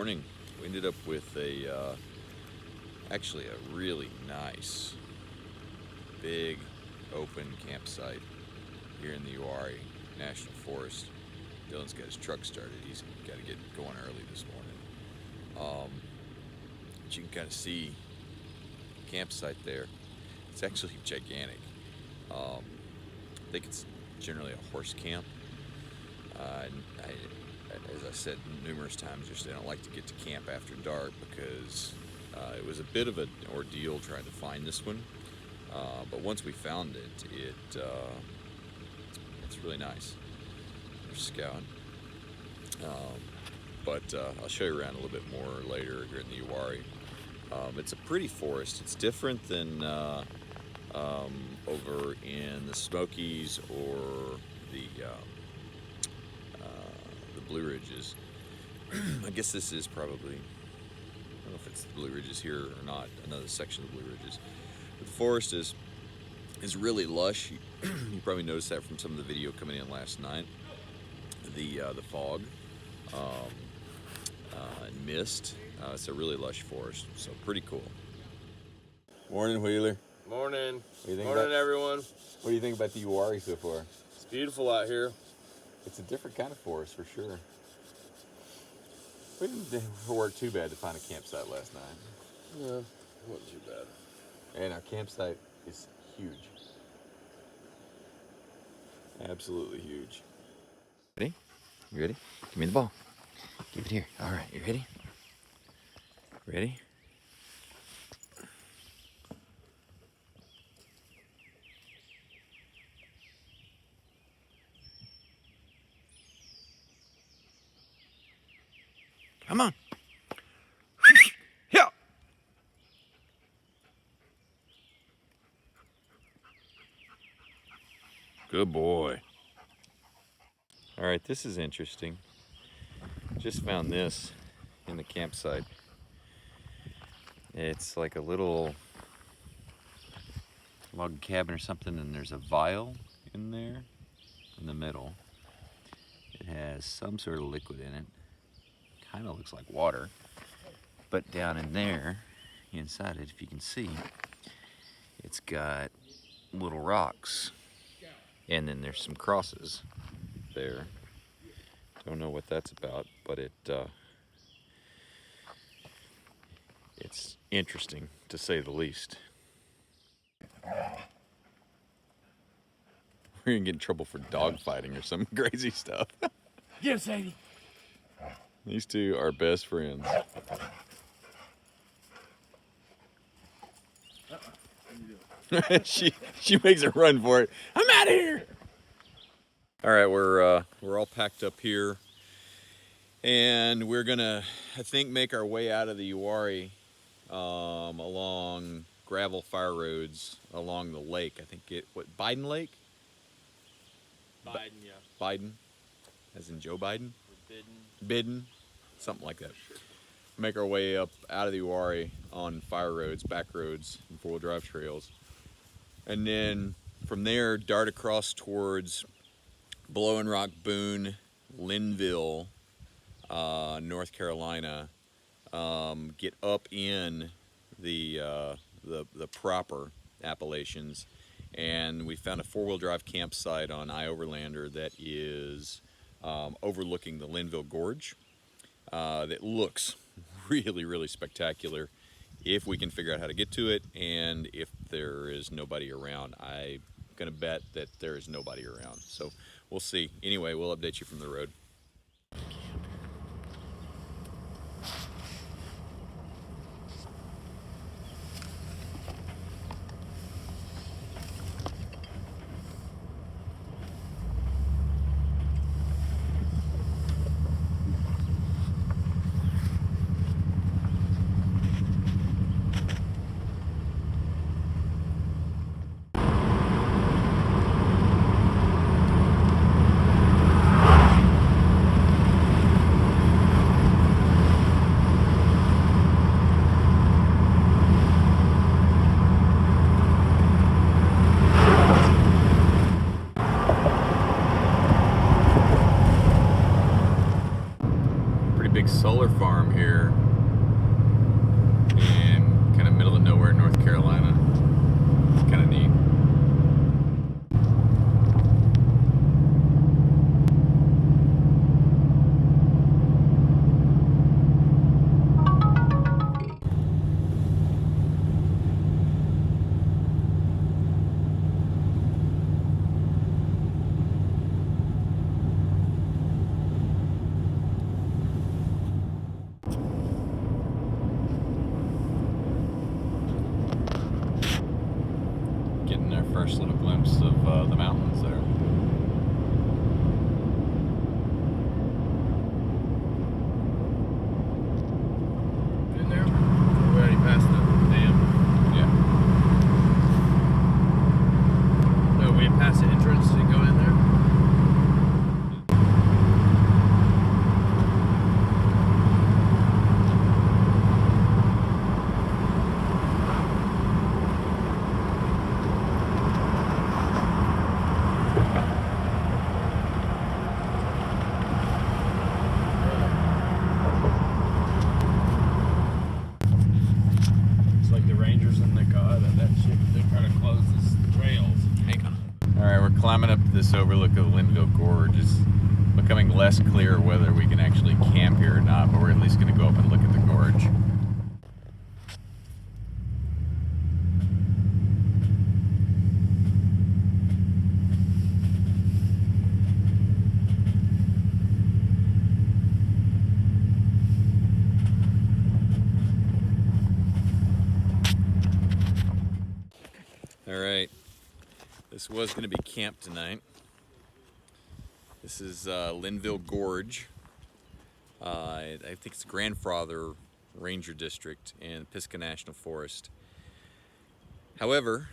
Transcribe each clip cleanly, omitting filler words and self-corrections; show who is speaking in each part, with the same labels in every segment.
Speaker 1: morning. We ended up with actually a really nice, big, open campsite here in the Uwharrie National Forest. Dylan's got his truck started. He's got to get going early this morning. But you can kind of see the campsite there. It's actually gigantic. I think it's generally a horse camp. As I said numerous times, I don't like to get to camp after dark because it was a bit of an ordeal trying to find this one. But once we found it, it's really nice. We're scouting. But I'll show you around a little bit more later here in the Uwharrie. It's a pretty forest. It's different than over in the Smokies or the Blue Ridges. I guess this is probably, I don't know if it's the Blue Ridges here or not, another section of the Blue Ridges. But the forest is really lush. You probably noticed that from some of the video coming in last night. The fog and mist. It's a really lush forest, so pretty cool. Morning, Wheeler.
Speaker 2: Morning.
Speaker 1: Morning,
Speaker 2: everyone.
Speaker 1: What do you think about the Uwharrie so far?
Speaker 2: It's beautiful out here.
Speaker 1: It's a different kind of forest for sure. We didn't work too bad to find a campsite last night.
Speaker 2: Yeah, it wasn't too bad.
Speaker 1: And our campsite is huge. Absolutely huge. Ready? You ready? Give me the ball. Give it here. All right, you ready? Ready? Come on. Yeah. Good boy. All right, this is interesting. Just found this in the campsite. It's like a little log cabin or something, and there's a vial in there in the middle. It has some sort of liquid in it. Kind of looks like water, but down in there, inside it, if you can see, it's got little rocks, and then there's some crosses there. Don't know what that's about, but it's interesting to say the least. We're gonna get in trouble for dog fighting or some crazy stuff.
Speaker 2: Get him, Sadie.
Speaker 1: These two are best friends. she makes a run for it. I'm out of here. All right, we're all packed up here, and we're gonna, I think, make our way out of the Uwharrie along gravel fire roads along the lake. I think Biden Lake.
Speaker 2: Biden, yeah.
Speaker 1: Biden, as in Joe Biden. Bidden, something like that.
Speaker 2: Sure.
Speaker 1: Make our way up out of the Uwharrie on fire roads, back roads, and four-wheel drive trails. And then from there, dart across towards Blowing Rock, Boone, Linville, North Carolina. Get up in the proper Appalachians. And we found a four-wheel drive campsite on iOverlander that is overlooking the Linville Gorge that looks really, really spectacular if we can figure out how to get to it and if there is nobody around. I'm going to bet that there is nobody around. So we'll see. Anyway, we'll update you from the road. first little glimpse of the mountains there.
Speaker 2: In there? We already passed the dam.
Speaker 1: Yeah.
Speaker 2: No, we had passed the entrance to go in there. It's like the rangers and the god and that shit. They're trying to close this trails.
Speaker 1: Hang on. All right, we're climbing up this overlook of Linville Gorge. It's becoming less clear whether we can actually camp here or not, but we're at least going to go up and look at the gorge. All right, this was going to be camp tonight. This is Linville Gorge. I think it's grandfather ranger district in Pisgah National Forest. However,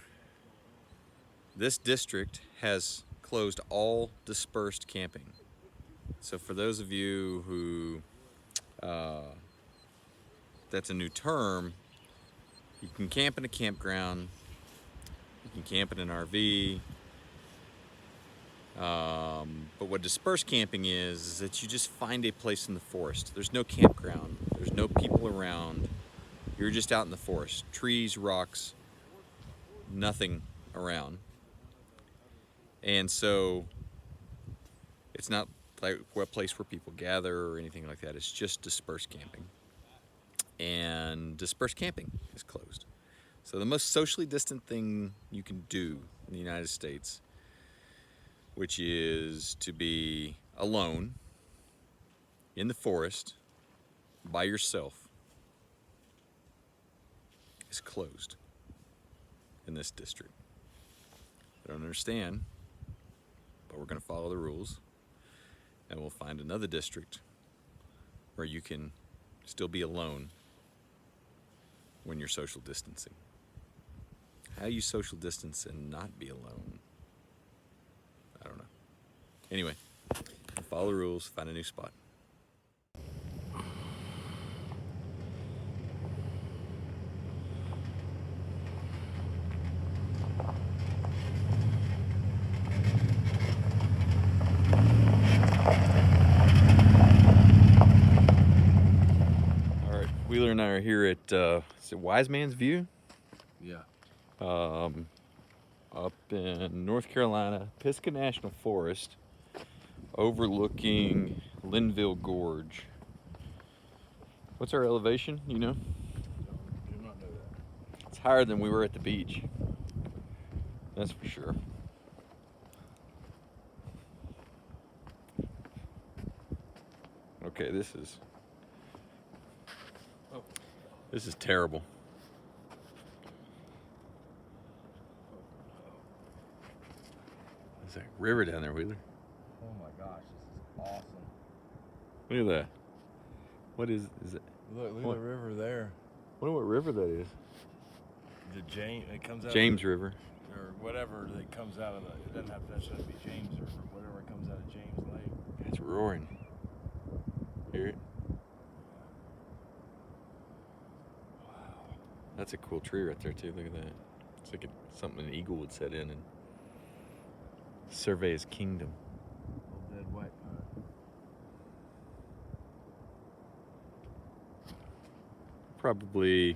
Speaker 1: this district has closed all dispersed camping. So for those of you who, that's a new term, you can camp in a campground, you can camp in an RV, but what dispersed camping is that you just find a place in the forest. There's no campground, there's no people around, you're just out in the forest. Trees, rocks, nothing around. And so it's not like a place where people gather or anything like that. It's just dispersed camping. And dispersed camping is closed. So the most socially distant thing you can do in the United States, which is to be alone in the forest by yourself, is closed in this district. I don't understand, but we're going to follow the rules, and we'll find another district where you can still be alone when you're social distancing. How do you social distance and not be alone? I don't know. Anyway, follow the rules, find a new spot. All right, Wheeler and I are here at is it Wise Man's View?
Speaker 2: Yeah.
Speaker 1: Up in North Carolina, Pisgah National Forest, overlooking Linville Gorge. What's our elevation, you know?
Speaker 2: Do not know that.
Speaker 1: It's higher than we were at the beach. That's for sure. Okay, this is terrible. There's a river down there, Wheeler.
Speaker 2: Oh my gosh, this is awesome.
Speaker 1: Look at that. What is it?
Speaker 2: Look
Speaker 1: What?
Speaker 2: at the river there.
Speaker 1: Wonder what river that is.
Speaker 2: The James, it comes out
Speaker 1: James
Speaker 2: of the,
Speaker 1: River.
Speaker 2: or whatever that comes out of the, it doesn't have to necessarily be James River, whatever comes out of James Lake.
Speaker 1: It's roaring. Hear it?
Speaker 2: Wow.
Speaker 1: That's a cool tree right there too. Look at that. It's like something an eagle would set in and survey his kingdom.
Speaker 2: Old dead white pine.
Speaker 1: Probably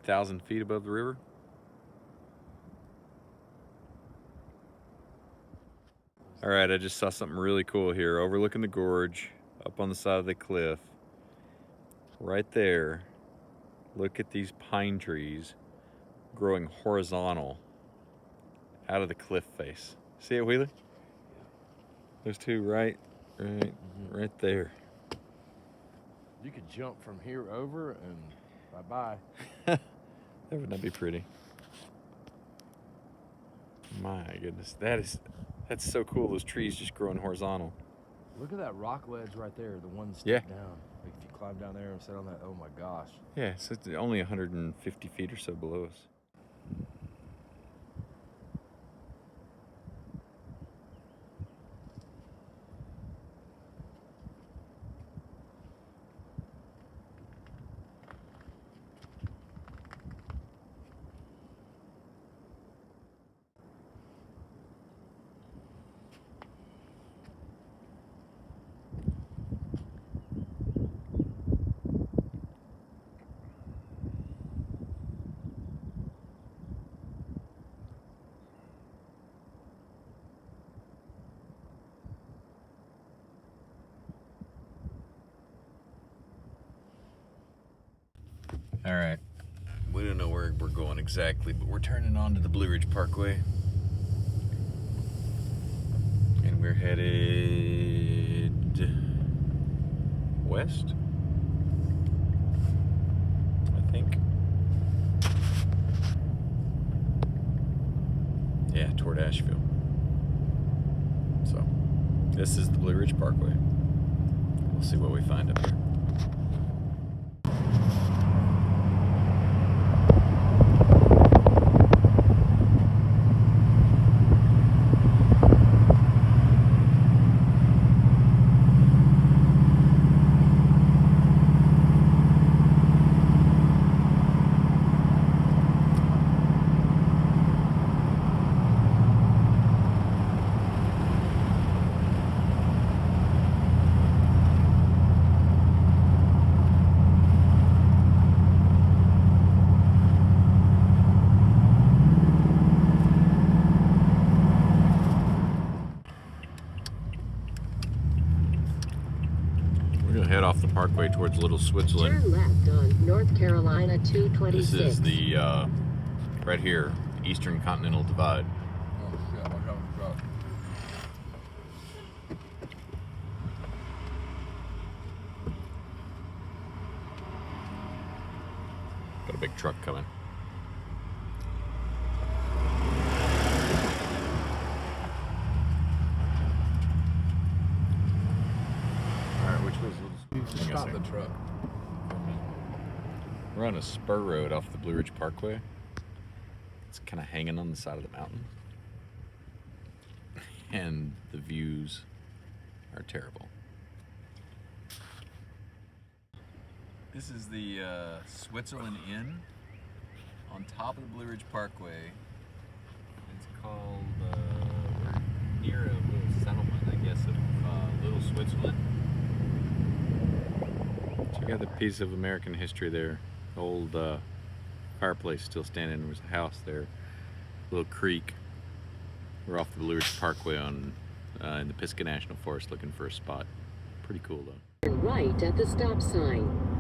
Speaker 1: 1,000 feet above the river. All right, I just saw something really cool here, overlooking the gorge, up on the side of the cliff. Right there, look at these pine trees growing horizontal out of the cliff face. See it, Wheeler? Those two right there.
Speaker 2: You could jump from here over and bye-bye.
Speaker 1: That would not be pretty. My goodness, that's so cool. Those trees just growing horizontal.
Speaker 2: Look at that rock ledge right there, the one
Speaker 1: Yeah.
Speaker 2: step down. Like if you climb down there and sit on that, oh my gosh.
Speaker 1: Yeah, so it's only 150 feet or so below us. All right, we don't know where we're going exactly, but we're turning onto the Blue Ridge Parkway. And we're headed west, I think. Yeah, toward Asheville. So, this is the Blue Ridge Parkway. We'll see what we find up here. We're gonna head off the parkway towards Little Switzerland.
Speaker 3: Turn left on North Carolina 226.
Speaker 1: This is the, right here, Eastern Continental Divide.
Speaker 2: Oh shit, watch out for the truck.
Speaker 1: Got a big truck coming. Alright, which was Little Switzerland?
Speaker 2: Stop the truck.
Speaker 1: We're on a spur road off the Blue Ridge Parkway. It's kind of hanging on the side of the mountain. And the views are terrible. This is the Switzerland Inn on top of the Blue Ridge Parkway. It's called, we're near a little settlement, I guess, of Little Switzerland. Check out the piece of American history there. Old fireplace still standing. There was a house there, a little creek. We're off the Blue Ridge Parkway on in the Pisgah National Forest looking for a spot. Pretty cool though.
Speaker 3: Turn right at the stop sign.